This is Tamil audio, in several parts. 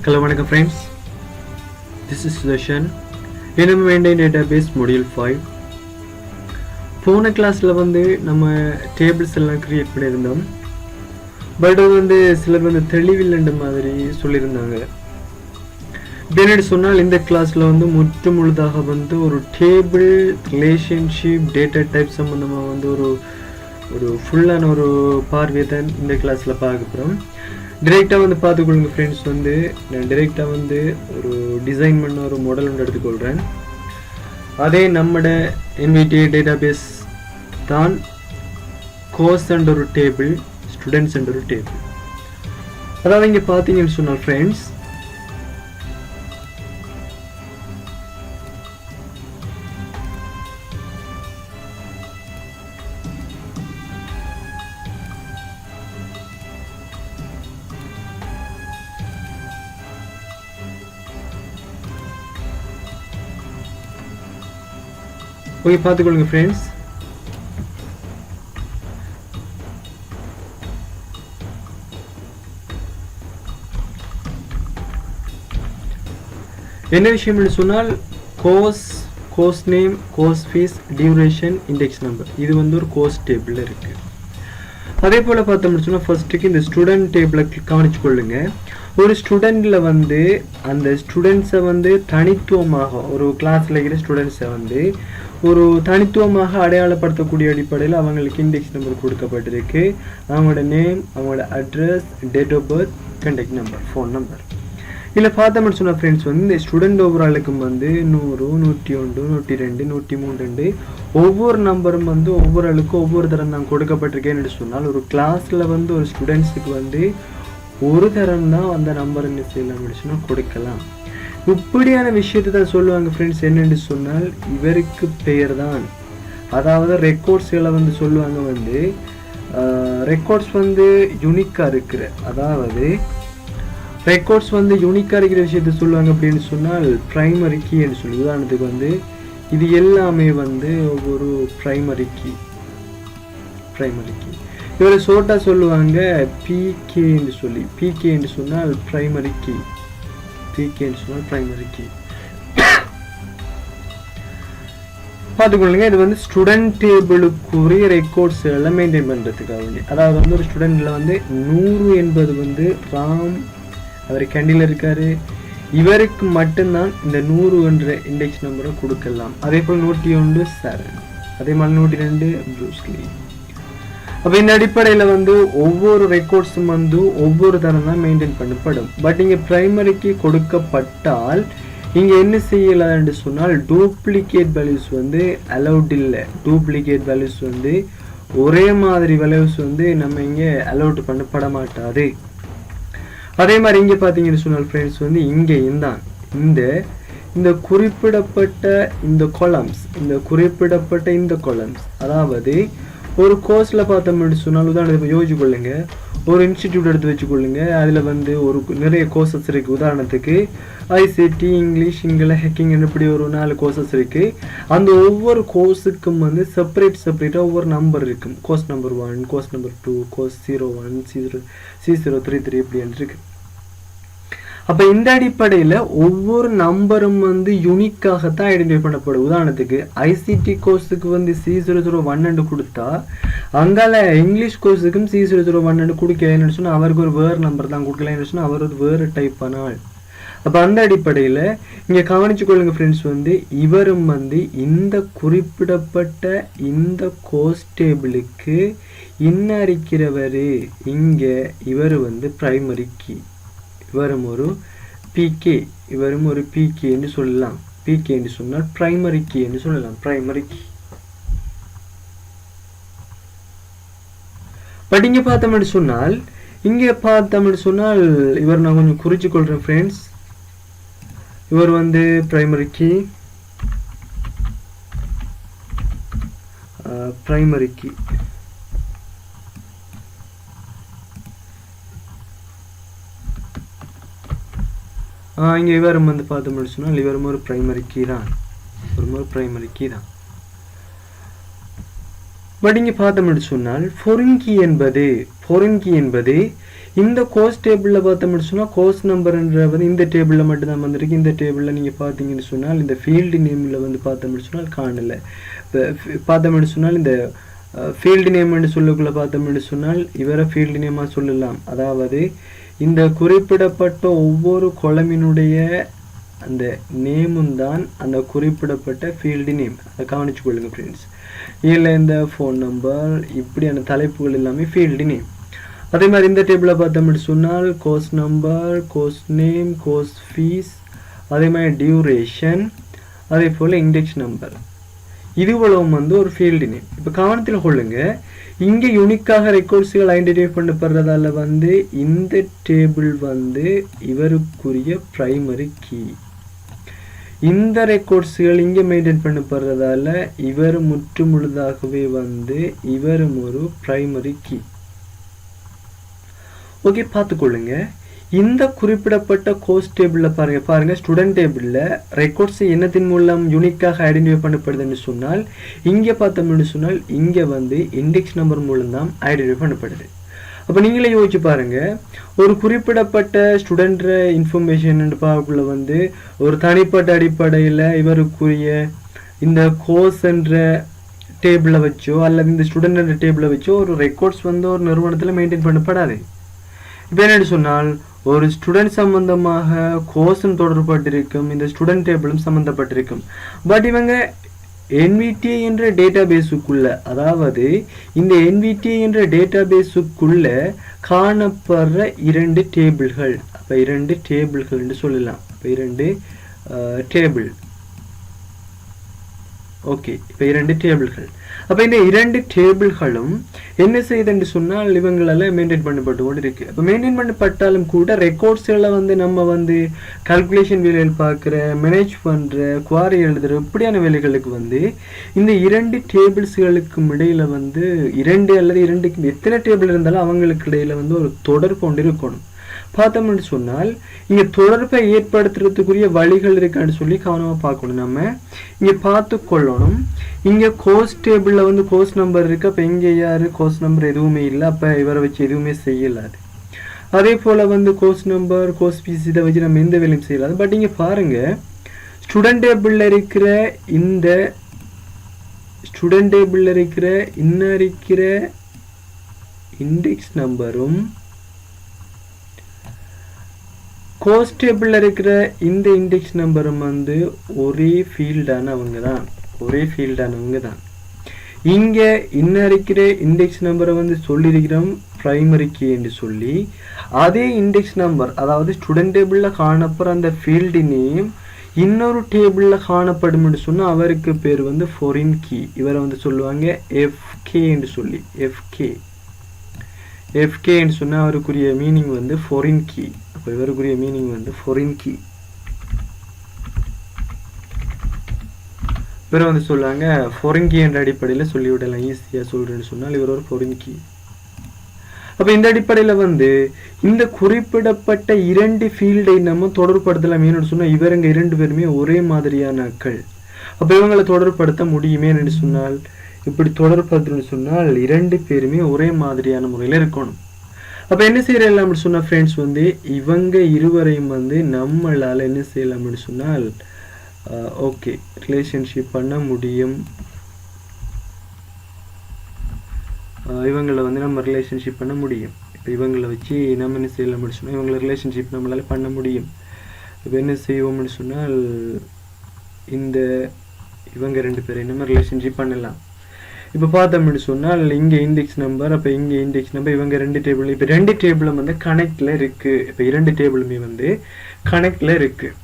Hello, welcome friends. This is Sudarshan. In our maintain database module 5. போன கிளாஸ்ல நம்ம டேபிள்ஸ் எல்லாம் கிரியேட் பண்ணியிருந்தோம். பட் அது சிலர் தெளிவில்லைன்ற மாதிரி சொல்லியிருந்தாங்க. என்ன சொன்னால் இந்த கிளாஸ்ல முற்று முழுதாக ஒரு டேபிள் ரிலேஷன்ஷிப் டேட்டா டைப் சம்பந்தமா ஒரு ஃபுல்லான ஒரு பார்வையை தான் இந்த கிளாஸ்ல பார்க்க போறோம். டிரெக்டாக பார்த்துக்கொள்ளுங்க ஃப்ரெண்ட்ஸ். நான் டிரெக்டாக ஒரு டிசைன் பண்ண ஒரு மாடல் எடுத்துக்கொள்கிறேன். அதே நம்மட NVTA டேட்டாபேஸ் தான் கோர்ஸ் என்ற ஒரு டேபிள், ஸ்டூடெண்ட்ஸ் என்ற ஒரு டேபிள். அதாவது இங்கே பார்த்தீங்கன்னு சொன்னால் ஃப்ரெண்ட்ஸ், ஓகே பார்த்துக்கொள்ளுங்க ஃப்ரெண்ட்ஸ். என்ன விஷயம் சொன்னால் course name, course fees, duration, index number, இது ஒரு கோர்ஸ் டேபிள் இருக்கு. அதே போல பார்த்தோம்னு சொன்னால் ஃபர்ஸ்ட்டுக்கு இந்த ஸ்டூடெண்ட் டேபிளை கவனிச்சு கொள்ளுங்க. ஒரு ஸ்டூடெண்ட்ல அந்த ஸ்டூடெண்ட்ஸை தனித்துவமாக ஒரு கிளாஸ்ல இருக்கிற ஸ்டூடெண்ட்ஸை ஒரு தனித்துவமாக அடையாளப்படுத்தக்கூடிய அடிப்படையில் அவங்களுக்கு இண்டெக்ஸ் நம்பர் கொடுக்கப்பட்டிருக்கு. அவங்களோட நேம், அவங்களோட address, date of birth, contact number, phone number. இதில் பார்த்தோம்னு சொன்ன ஃப்ரெண்ட்ஸ் இந்த ஸ்டூடெண்ட் ஓவராலுக்கும் 100, 101, 102, 103 ஒவ்வொரு நம்பரும் ஒவ்வொரு ஆளுக்கும் ஒவ்வொரு தரம் தான் கொடுக்கப்பட்டிருக்கேன்னு சொன்னால் ஒரு கிளாஸில் ஒரு ஸ்டூடெண்ட்ஸுக்கு ஒரு தரம் தான் அந்த நம்பர் என்ன செய்யலாம் சொன்னால் கொடுக்கலாம். இப்படியான விஷயத்தை தான் சொல்லுவாங்க ஃப்ரெண்ட்ஸ். என்னென்னு சொன்னால் இவருக்கு பெயர் தான், அதாவது ரெக்கார்ட்ஸ்களை சொல்லுவாங்க ரெக்கார்ட்ஸ் யூனிக்காக இருக்கிற, அதாவது ரெக்கார்ட்ஸ் யூனிக்காக இருக்கிற விஷயத்த சொல்லுவாங்க அப்படின்னு சொன்னால் பிரைமரி கீன்னு சொல்லி. உதாரணத்துக்கு இது எல்லாமே ஒவ்வொரு பிரைமரி கீ. இவரை ஷோர்ட்டாக சொல்லுவாங்க பிகேன்னு சொல்லி. பிகேன்னு சொன்னால் பிரைமரி கீ. பிகேன்னு சொன்னால் பிரைமரி கீ. பார்த்துக்கொள்ளுங்க. இது ஸ்டூடெண்ட் டேபிளுக்குரிய ரெக்கார்ட்ஸ் எல்லாம் மெயின்டைன் பண்ணுறதுக்காக வேண்டி. அதாவது ஒரு ஸ்டூடெண்ட்ல 100 என்பது ராம், அவர் கேண்டில் இருக்காரு, இவருக்கு மட்டும்தான் இந்த 100 என்ற இண்டெக்ஸ் நம்பரை கொடுக்கலாம். அதே போல் 101 சரண், அதே மாதிரி 102 ப்ரூஸ்லி. அப்போ இந்த அடிப்படையில் ஒவ்வொரு ரெக்கார்ட்ஸும் ஒவ்வொரு தரம் தான் மெயின்டைன் பண்ணப்படும். பட் இங்கே பிரைமரிக்கு கொடுக்கப்பட்டால் இங்கே என்ன செய்யலாம்னு சொன்னால் டூப்ளிகேட் வேல்யூஸ் அலௌட் இல்லை. டூப்ளிகேட் வேல்யூஸ் ஒரே மாதிரி வேல்யூஸ் நம்ம இங்கே அலௌட் பண்ணப்பட மாட்டாது. அதே மாதிரி இங்கே பார்த்தீங்கன்னு சொன்னால் ஃப்ரெண்ட்ஸ் இங்கே இருந்தான் இந்த குறிப்பிடப்பட்ட இந்த காலம்ஸ், அதாவது ஒரு கோர்ஸில் பார்த்தோம்னு சொன்னால் உதாரணத்துக்கு யோசிச்சு கொள்ளுங்க. ஒரு இன்ஸ்டிடியூட் எடுத்து வச்சுக்கொள்ளுங்க. அதில் ஒரு நிறைய கோர்சஸ் இருக்குது. உதாரணத்துக்கு ICT, இங்கிலீஷ், ஹேக்கிங், இப்படி ஒரு 4 கோர்சஸ் இருக்குது. அந்த ஒவ்வொரு கோர்ஸுக்கும் செப்பரேட்டாக ஒவ்வொரு நம்பர் இருக்கும். Course number 1, course number 2, course 01, C033 இப்படி இருக்கு. அப்போ இந்த அடிப்படையில் ஒவ்வொரு நம்பரும் யூனிக்காகத்தான் ஐடென்டிஃபை பண்ணப்படும். உதாரணத்துக்கு ICT கோர்ஸுக்கு C001 கொடுத்தா அங்கால இங்கிலீஷ் கோர்ஸுக்கும் C001 கொடுக்கலன்னு சொன்னால் அவருக்கு ஒரு வேறு நம்பர் தான் கொடுக்கலன்னு சொன்னால் அவர் ஒரு வேறு டைப் ஆனால். அப்போ அந்த அடிப்படையில் இங்கே கவனிச்சுக்கொள்ளுங்க ஃப்ரெண்ட்ஸ். இவரும் இந்த குறிப்பிடப்பட்ட இந்த கோர்ஸ் டேபிளுக்கு இன்னறிக்கிறவர் இங்கே இவர் பிரைமரி கீ. இவரும் ஒரு பிகே, என்று சொல்லலாம். பிகே என்று சொன்னால் பிரைமரி கீ என்று சொல்லலாம். Primary key. பட் இங்கே பார்த்தோம்னு சொன்னால் இவர் நான் கொஞ்சம் குறிச்சு கொள்றேன் ஃப்ரெண்ட்ஸ். இவர் பிரைமரி கீ, இங்கே இவரும் பார்த்தோம்னு சொன்னால் இவரும் ஒரு பிரைமரி கீ தான். பட் இங்கே பார்த்தோம்னு சொன்னால் ஃபாரின் கீ என்பது இந்த கோர்ஸ் டேபிளில் பார்த்தோம்னு சொன்னால் கோர்ஸ் நம்பர்ன்ற வந்து இந்த டேபிளில் மட்டும்தான் வந்திருக்கு. இந்த டேபிளில் நீங்கள் பார்த்தீங்கன்னு சொன்னால் இந்த ஃபீல்டு நேமில் வந்து பார்த்தோம்னு சொன்னால் காணலை. இப்போ பார்த்தோம்னு சொன்னால் இந்த ஃபீல்டு நேம்னு சொல்லக்குள்ளே பார்த்தோம்னு சொன்னால் இவரை ஃபீல்டு நேமாக சொல்லலாம். அதாவது இந்த குறிப்பிடப்பட்ட ஒவ்வொரு கொலமினுடைய அந்த நேமும் தான் அந்த குறிப்பிடப்பட்ட ஃபீல்டு நேம். அதை கவனிச்சு கொள்ளுங்க ஃப்ரெண்ட்ஸ். இதில் இந்த ஃபோன் நம்பர் இப்படியான தலைப்புகள் எல்லாமே ஃபீல்டு நேம். அதே மாதிரி இந்த டேபிளில் பார்த்தோம்னு சொன்னால் course number, course name, course fees, அதே மாதிரி டியூரேஷன், அதே போல் இண்டெக்ஸ் நம்பர், இதுவளவும் வந்து ஒரு ஃபீல்டு நேம். இப்போ கவனத்தில் கொள்ளுங்க, இங்கே யூனிக்காக ரெக்கார்ட்ஸ்கள் ஐடென்டிஃபை பண்ணப்படுறதால வந்து இந்த டேபிள் வந்து இவருக்குரிய பிரைமரி கீ. இந்த ரெக்கார்ட்ஸ்கள் இங்கே மெயின்டைன் பண்ணப்படுறதால இவர் முற்று முழுதாகவே வந்து இவரும் ஒரு பிரைமரி கீ. ஓகே, பார்த்துக்கொள்ளுங்க. இந்த குறிப்பிடப்பட்ட கோர்ஸ் டேபிளில் பாருங்க ஸ்டூடெண்ட் டேபிளில் ரெக்கார்ட்ஸ் என்னத்தின் மூலம் யூனிக்காக ஐடென்டிஃபை பண்ணப்படுதுன்னு சொன்னால் இங்கே பார்த்தோம்னு சொன்னால் இங்கே வந்து இண்டெக்ஸ் நம்பர் மூலம் தான் ஐடென்டிஃபை பண்ணப்படுது. அப்போ நீங்களே யோசிச்சு பாருங்க, ஒரு குறிப்பிடப்பட்ட ஸ்டூடெண்ட் இன்ஃபர்மேஷன் பார்க்கக்குள்ள வந்து ஒரு தனிப்பட்ட அடிப்படையில் இவருக்குரிய இந்த கோர்ஸ் என்ற டேபிளை வச்சோ அல்லது இந்த ஸ்டூடெண்ட் என்ற டேபிளை வச்சோ ஒரு ரெக்கார்ட்ஸ் வந்து ஒரு நிறுவனத்தில் மெயின்டைன் பண்ணப்படாது. இப்போ என்னென்னு சொன்னால் ஒரு ஸ்டூடெண்ட் சம்பந்தமாக கோர்ஸும் தொடர்பட்டிருக்கும், இந்த ஸ்டூடெண்ட் டேபிளும் சம்பந்தப்பட்டிருக்கும். பட் இவங்க NVTA என்ற டேட்டா பேஸுக்குள்ள, அதாவது இந்த NVTA என்ற டேட்டா பேஸுக்குள்ள காணப்படுற இரண்டு டேபிள்கள், அப்போ இரண்டு டேபிள்கள் என்று சொல்லலாம். இப்போ இரண்டு டேபிள். ஓகே, இப்போ இரண்டு டேபிள்கள். அப்போ இந்த இரண்டு டேபிள்களும் என்ன செய்யுதுன்னு சொன்னால் இவங்களால மெயின்டைன் பண்ணப்பட்டு கொண்டு இருக்கு. அப்போ மெயின்டைன் பண்ணப்பட்டாலும் கூட ரெக்கார்ட்ஸ்களை வந்து நம்ம வந்து கால்குலேஷன் வேலைகள் பார்க்குற, மேனேஜ் பண்ணுற, குவாரி எழுதுகிற இப்படியான வேலைகளுக்கு வந்து இந்த இரண்டு டேபிள்ஸ்களுக்கும் இடையில் வந்து இரண்டு அல்லது இரண்டுக்கு எத்தனை டேபிள் இருந்தாலும் அவங்களுக்கு இடையில் வந்து ஒரு தொடர்பு கொண்டு இருக்கணும். பார்த்தோம்னு சொன்னால் இங்கே தொடர்பை ஏற்படுத்துறதுக்குரிய வழிகள் இருக்கான்னு சொல்லி கவனமாக பார்க்கணும். நம்ம இங்கே பார்த்து கொள்ளணும். இங்கே கோர்ஸ் டேபிளில் வந்து கோர்ஸ் நம்பர் இருக்குது. அப்போ இங்கே யார் கோர்ஸ் நம்பர் எதுவுமே இல்லை, அப்போ இவரை வச்சு எதுவுமே செய்யலாது. அதே போல் வந்து கோர்ஸ் நம்பர், கோர்ஸ் ஃபீஸ் இதை வச்சு நம்ம எந்த வேலையும் செய்யலாது. பட் இங்கே பாருங்கள், ஸ்டூடெண்ட் டேபிளில் இருக்கிற இந்த இண்டெக்ஸ் நம்பரும் கோர்ஸ் டேபிளில் இருக்கிற இந்த இண்டெக்ஸ் நம்பரும் வந்து ஒரே ஃபீல்டானவங்க தான். இங்கே இன்னும் இருக்கிற இண்டெக்ஸ் நம்பரை வந்து சொல்லியிருக்கிறோம் பிரைமரி கீ என்று சொல்லி, அதே இண்டெக்ஸ் நம்பர் அதாவது ஸ்டூடெண்ட் டேபிளில் காணப்படுற அந்த ஃபீல்டு நேம் இன்னொரு டேபிளில் காணப்படும் என்று சொன்னால் அவருக்கு பேர் வந்து ஃபாரின் கீ. இவரை வந்து சொல்லுவாங்க எஃப்கே என்று சொல்லி. எஃப்கே என்று சொன்னால் அவருக்குரிய மீனிங் வந்து ஃபாரின் கீ. அப்போ இவருக்குரிய மீனிங் வந்து ஃபாரின் கீ. இவரை வந்து சொல்லுவாங்க ஃபாரின் கீ என்ற அடிப்படையில் சொல்லிவிடலாம், ஈஸியாக சொல்கிறேன்னு சொன்னால் இவர் ஒரு ஃபாரின் கீ. அப்போ இந்த அடிப்படையில் வந்து இந்த குறிப்பிடப்பட்ட இரண்டு ஃபீல்டை நம்ம தொடர்படுத்தலாம். ஏன்னு சொன்னால் இவருங்க இரண்டு பேருமே ஒரே மாதிரியான ஆட்கள். அப்போ இவங்களை தொடர்படுத்த முடியுமே என்று சொன்னால், இப்படி தொடர்படுத்தணும்னு சொன்னால் இரண்டு பேருமே ஒரே மாதிரியான முறையில் இருக்கணும். அப்போ என்ன செய்யலாம் அப்படின்னு சொன்னால் ஃப்ரெண்ட்ஸ் வந்து இவங்க இருவரையும் வந்து நம்மளால் என்ன செய்யலாம் அப்படின்னு சொன்னால் ஓகே ரிலேஷன்ஷிப் பண்ண முடியும். இவங்களை வந்து நம்ம ரிலேஷன்ஷிப் பண்ண முடியும். இப்போ இவங்களை வச்சு நம்ம என்ன செய்யலாம் அப்படின்னு சொன்னால் இவங்களை ரிலேஷன்ஷிப் நம்மளால் பண்ண முடியும். இப்போ என்ன செய்வோம்னு சொன்னால் இந்த இவங்க ரெண்டு பேரையும் நம்ம ரிலேஷன்ஷிப் பண்ணலாம். இப்போ பார்த்தோம்னு சொன்னால் இங்கே இண்டெக்ஸ் நம்பர், அப்போ இங்கே இண்டெக்ஸ் நம்பர், இவங்க ரெண்டு டேபிள், இப்போ ரெண்டு டேபிளும் வந்து கனெக்டில் இருக்குது. இப்போ இரண்டு டேபிளுமே வந்து கனெக்டில் இருக்குது.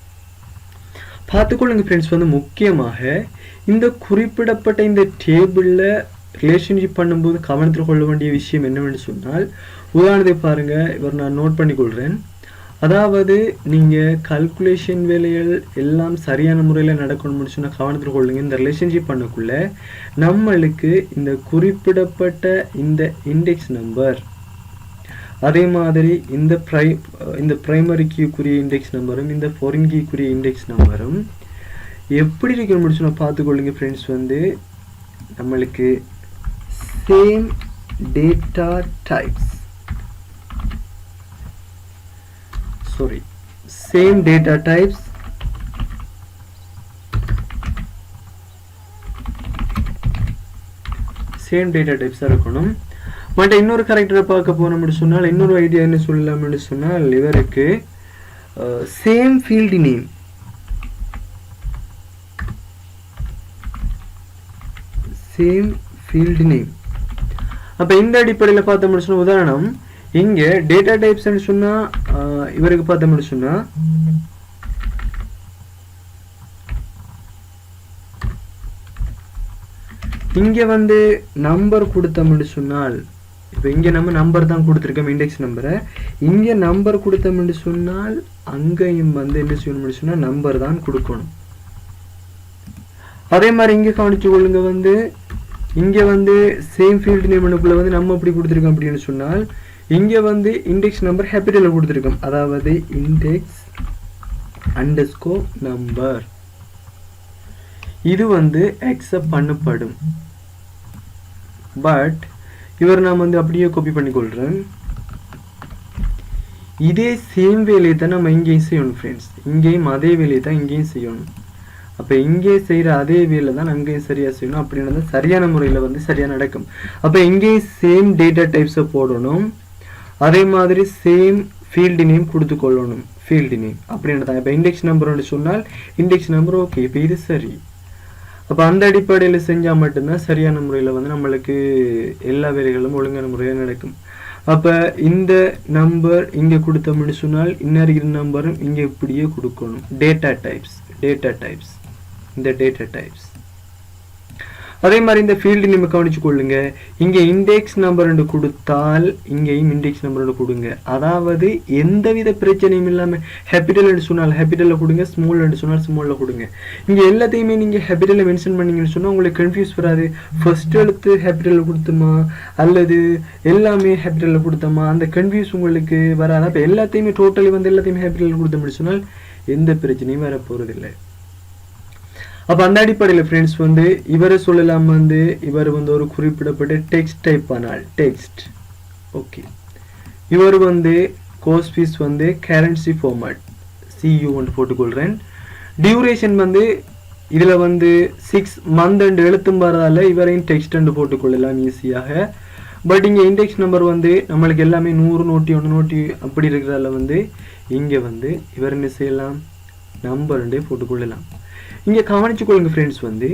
பார்த்துக்கொள்ளுங்க ஃப்ரெண்ட்ஸ். வந்து முக்கியமாக இந்த குறிப்பிடப்பட்ட இந்த டேபிளில் ரிலேஷன்ஷிப் பண்ணும்போது கவனத்தில் கொள்ள வேண்டிய விஷயம் என்னவென்று சொன்னால், உதாரணத்தை பாருங்கள், இவர் நான் நோட் பண்ணி கொள்கிறேன். அதாவது நீங்கள் கல்குலேஷன் வேலைகள் எல்லாம் சரியான முறையில் நடக்கணும்னு சொன்னால் கவனத்தில் கொள்ளுங்க. இந்த ரிலேஷன்ஷிப் பண்ணக்குள்ள நம்மளுக்கு இந்த குறிப்பிடப்பட்ட இந்த இண்டெக்ஸ் நம்பர், அதே மாதிரி இந்த பிரைமரி கீக்குரிய இண்டெக்ஸ் நம்பரும் இந்த ஃபாரின் கீக்குரிய இண்டெக்ஸ் நம்பரும் எப்படி இருக்கணும்னு சொன்னால் பார்த்துக்கொள்ளுங்க ஃப்ரெண்ட்ஸ். வந்து நம்மளுக்கு same data types. Sorry, same data types இருக்கணும். பட் இன்னொரு கரெக்டரை பார்க்க போனோம்னு சொன்னால் இன்னொரு ஐடியா என்ன சொல்லலாம்னு சொன்னால் இவருக்கு same field name, same field name. அப்போ இந்த அடிப்படையில் பார்த்தோம்னு சொன்ன உதாரணம் இங்கே டேட்டா டைப்ஸ்ன்னு சொன்னால் இவருக்கு பார்த்தோம்னு சொன்னால் இங்கே வந்து நம்பர் கொடுத்தோம்னு சொன்னால் இப்போ இங்கே நம்ம நம்பர் தான் கொடுத்துருக்கோம், இண்டெக்ஸ் நம்பரை. இங்கே நம்பர் கொடுத்தோம்னு சொன்னால் அங்கேயும் வந்து என்ன செய்யணும்னு சொன்னால் நம்பர் தான் கொடுக்கணும். அதே மாதிரி இங்கே கவனிச்சு கொள்ளுங்க, வந்து இங்கே வந்து சேம் ஃபீல்டு நேம்னுக்குள்ள வந்து நம்ம எப்படி கொடுத்துருக்கோம் அப்படின்னு சொன்னால் இங்கே வந்து இண்டெக்ஸ் நம்பர் கேபிட்டலில் கொடுத்துருக்கோம், அதாவது இண்டெக்ஸ் அண்டர்ஸ்கோர் நம்பர். இது வந்து அக்செப்ட் பண்ணப்படும். பட் இவர் நான் வந்து அப்படியே காப்பி பண்ணிக்கொள்கிறேன். இதே சேம் வேலையை தான் நம்ம இங்கேயும் செய்யணும் ஃப்ரெண்ட்ஸ். இங்கேயும் அதே வேலையை தான் இங்கேயும் செய்யணும். அப்போ இங்கே செய்கிற அதே வேலை தான் அங்கேயும் சரியாக செய்யணும். அப்படின்னு சரியான முறையில் வந்து சரியாக நடக்கும். அப்போ இங்கேயும் சேம் டேட்டா டைப்ஸை போடணும், அதே மாதிரி சேம் ஃபீல்டு நேம் கொடுத்து கொள்ளணும். ஃபீல்டு நேம் அப்படின்னு தான். இப்போ இண்டெக்ஸ் நம்பர்னு சொன்னால் இண்டெக்ஸ் நம்பர் ஓகே, இப்போ இது சரி. அப்போ அந்த அடிப்படையில் செஞ்சால் மட்டும்தான் சரியான முறையில் வந்து நம்மளுக்கு எல்லா வேலைகளும் ஒழுங்கான முறையாக நடக்கும். அப்போ இந்த நம்பர் இங்கே கொடுத்தோம்னு சொன்னால் இன்னொரு நம்பரும் இங்கே இப்படியே கொடுக்கணும். டேட்டா டைப்ஸ் இந்த டேட்டா டைப்ஸ். அதே மாதிரி இந்த ஃபீல்டு நேம் கவனிச்சு கொள்ளுங்க. இங்கே இண்டெக்ஸ் நம்பர் கொடுத்தால் இங்கேயும் இண்டெக்ஸ் நம்பர் கொடுங்க. அதாவது எந்தவித பிரச்சனையும் இல்லாமல் கேபிட்டல் சொன்னால் கேபிட்டலில் கொடுங்க, ஸ்மால் சொன்னால் ஸ்மாலில் கொடுங்க. இங்கே எல்லாத்தையுமே நீங்கள் கேபிட்டலில் மென்ஷன் பண்ணீங்கன்னு சொன்னால் உங்களுக்கு கன்ஃபியூஸ் வராது. ஃபர்ஸ்ட் எழுத்து கேபிட்டலில் கொடுத்தோமா அல்லது எல்லாமே கேபிட்டலில் கொடுத்தோமா, அந்த கன்ஃபியூஸ் உங்களுக்கு வராது. அப்போ எல்லாத்தையுமே டோட்டலி வந்து எல்லாத்தையுமே கேபிட்டலில் கொடுத்தோம்னு சொன்னால் எந்த பிரச்சனையும் வர போகிறதில்லை. அப்போ அந்த அடிப்படையில் ஃப்ரெண்ட்ஸ் வந்து இவரை சொல்லலாம், வந்து இவர் வந்து ஒரு குறிப்பிடப்பட்ட டெக்ஸ்ட் டைப் ஆனால் டெக்ஸ்ட் ஓகே. இவர் வந்து கோர்ஸ் ஃபீஸ் வந்து கரன்சி ஃபார்மேட் CU வந்து போட்டுக்கொள்கிறேன். டியூரேஷன் வந்து இதில் வந்து 6 மந்த் எழுத்தும் வரதால இவரையும் டெக்ஸ்ட் போட்டுக்கொள்ளலாம் ஈஸியாக. பட் இங்கே இண்டெக்ஸ் நம்பர் வந்து நம்மளுக்கு எல்லாமே 100 101 அப்படி இருக்கிறதால வந்து இங்கே வந்து இவர் என்ன செய்யலாம், நம்பர் போட்டுக்கொள்ளலாம். இங்கே கவனிச்சு கொள்ளுங்க ஃப்ரெண்ட்ஸ், வந்து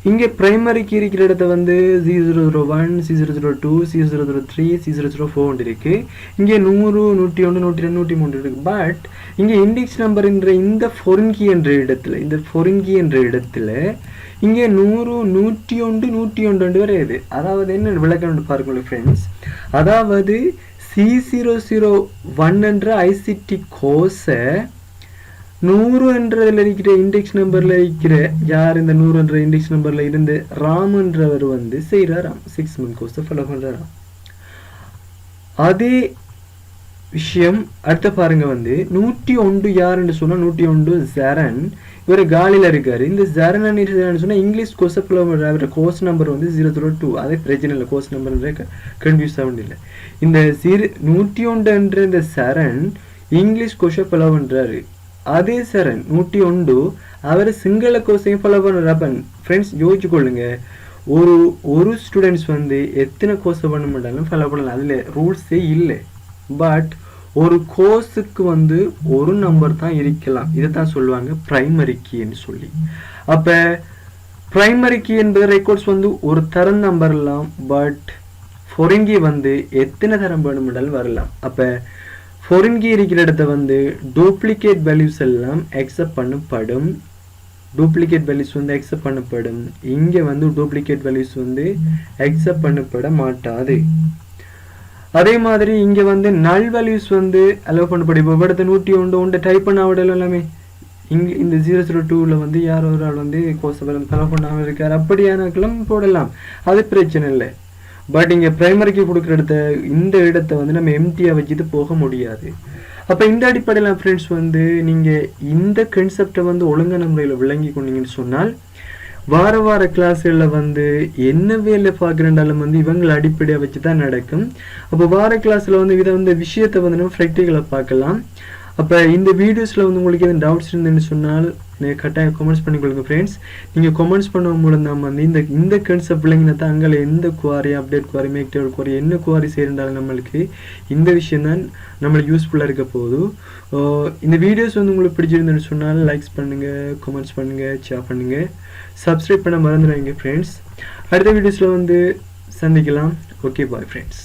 இங்கே பிரைமரிக்கு இருக்கிற இடத்த வந்து 001 002 003 004 இருக்கு. இங்கே 100 101 102 103 இருக்கு. பட் இங்கே இண்டெக்ஸ் நம்பர் என்ற இந்த ஃபொரின்கி என்ற இடத்துல இங்கே 100 101 101 வரையுது. அதாவது என்ன விளக்கம் பாருங்க ஃப்ரெண்ட்ஸ், அதாவது C001 என்ற ICT கோர்ஸை 100 என்றதில் இருக்கிற இண்டெக்ஸ் நம்பரில் இருக்கிற யார், இந்த 100 என்ற இண்டெக்ஸ் நம்பரில் இருந்து ராம்ன்றவர் வந்து செய்கிறாராம், 6 மந்த் கோர்ஸை ஃபாலோ பண்ணுறாராம். அதே விஷயம் அடுத்த பாருங்க, வந்து 101 யாருன்னு சொன்னால் 101 ஜரன், இவர் காலியில் இருக்காரு. இந்த ஜரன் சொன்னால் இங்கிலீஷ் கோர்ஸை ஃபாலோ பண்ணுறாரு. கோர்ஸ் நம்பர் வந்து 002, அதே பிரச்சனை இல்லை, கோர்ஸ் நம்பர் கன்ஃபியூஸ் ஆக இல்லை. இந்த 101 என்ற இந்த சரண் இங்கிலீஷ் கோர்ஸை ஃபாலோ பண்ணுறாரு. அதே சரண் 101 அவர் சிங்கள கோர்ஸையும் ஃபாலோ பண்ணுறப்ப ஃப்ரெண்ட்ஸ் யோசிச்சு கொள்ளுங்க, ஒரு ஸ்டூடெண்ட்ஸ் வந்து எத்தனை கோர்ஸை பண்ண மாட்டாலும் ஃபாலோ பண்ணலாம், அதில் ரூல்ஸே இல்லை. பட் ஒரு கோர்ஸுக்கு வந்து ஒரு நம்பர் தான் இருக்கலாம். இதை தான் சொல்லுவாங்க பிரைமரி கீன்னு சொல்லி. அப்போ பிரைமரி கீ என்பது ரெக்கார்ட்ஸ் வந்து ஒரு தரம் நம்பர்லாம், பட் ஃபாரின் கீ வந்து எத்தனை தரம் வேணுமென்றாலும் வரலாம். அப்போ ஃபாரின் கீ இருக்கிற இடத்த வந்து டூப்ளிகேட் வேல்யூஸ் எல்லாம் அக்செப்ட் பண்ணப்படும். இங்கே வந்து டூப்ளிகேட் வேல்யூஸ் வந்து அக்செப்ட் பண்ணப்பட மாட்டாது. அதே மாதிரி இங்கே வந்து நல் வேல்யூஸ் வந்து அலோவ் பண்ணப்படும். இப்போ இடத்த 101 டைப் பண்ண விடல எல்லாமே இங்கே இந்த 002 வந்து யாரோ ஒரு ஆள் வந்து கோர்ஸ் ஃபாலோ பண்ணாமல் இருக்கார், அப்படியானக்கெல்லாம் போடலாம், அது பிரச்சனை இல்லை. பட் இங்கே பிரைமரிக்கு கொடுக்குற இந்த இடத்த வந்து நம்ம எம்டியாக வச்சுட்டு போக முடியாது. அப்போ இந்த அடிப்படையில் ஃப்ரெண்ட்ஸ் வந்து நீங்கள் இந்த கன்செப்டை வந்து ஒழுங்கான முறையில் விளங்கி கொண்டீங்கன்னு சொன்னால் வார கிளாஸ்களில் வந்து என்ன வேலை பார்க்குறேன்டாலும் வந்து இவங்களை அடிப்படையாக வச்சு தான் நடக்கும். அப்போ வார கிளாஸில் வந்து இதை வந்து விஷயத்தை வந்து நம்ம ப்ராக்டிக்கலாக பார்க்கலாம். அப்போ இந்த வீடியோஸில் வந்து உங்களுக்கு எதுவும் டவுட்ஸ் இருந்துன்னு சொன்னால் நீங்கள் கட்டாயம் கமெண்ட்ஸ் பண்ணிக்கொள்ளுங்க ஃப்ரெண்ட்ஸ். நீங்கள் கமெண்ட்ஸ் பண்ண மூலம் தான் வந்து இந்த கான்செப்ட் பிள்ளைங்கன்னா தான் அங்கே எந்த குவாரி அப்டேட் குவாரி மேக்டேபிள் குவாரி என்ன குவாரி செய்யறாலும் நம்மளுக்கு இந்த விஷயம் தான் நம்மளுக்கு யூஸ்ஃபுல்லாக இருக்க போகுது. இந்த வீடியோஸ் வந்து உங்களுக்கு பிடிச்சிருந்துன்னு சொன்னால் லைக்ஸ் பண்ணுங்கள், கமெண்ட்ஸ் பண்ணுங்கள், ஷேர் பண்ணுங்கள், சப்ஸ்கிரைப் பண்ண மறந்துடுவீங்க ஃப்ரெண்ட்ஸ். அடுத்த வீடியோஸில் வந்து சந்திக்கலாம். Okay bye friends.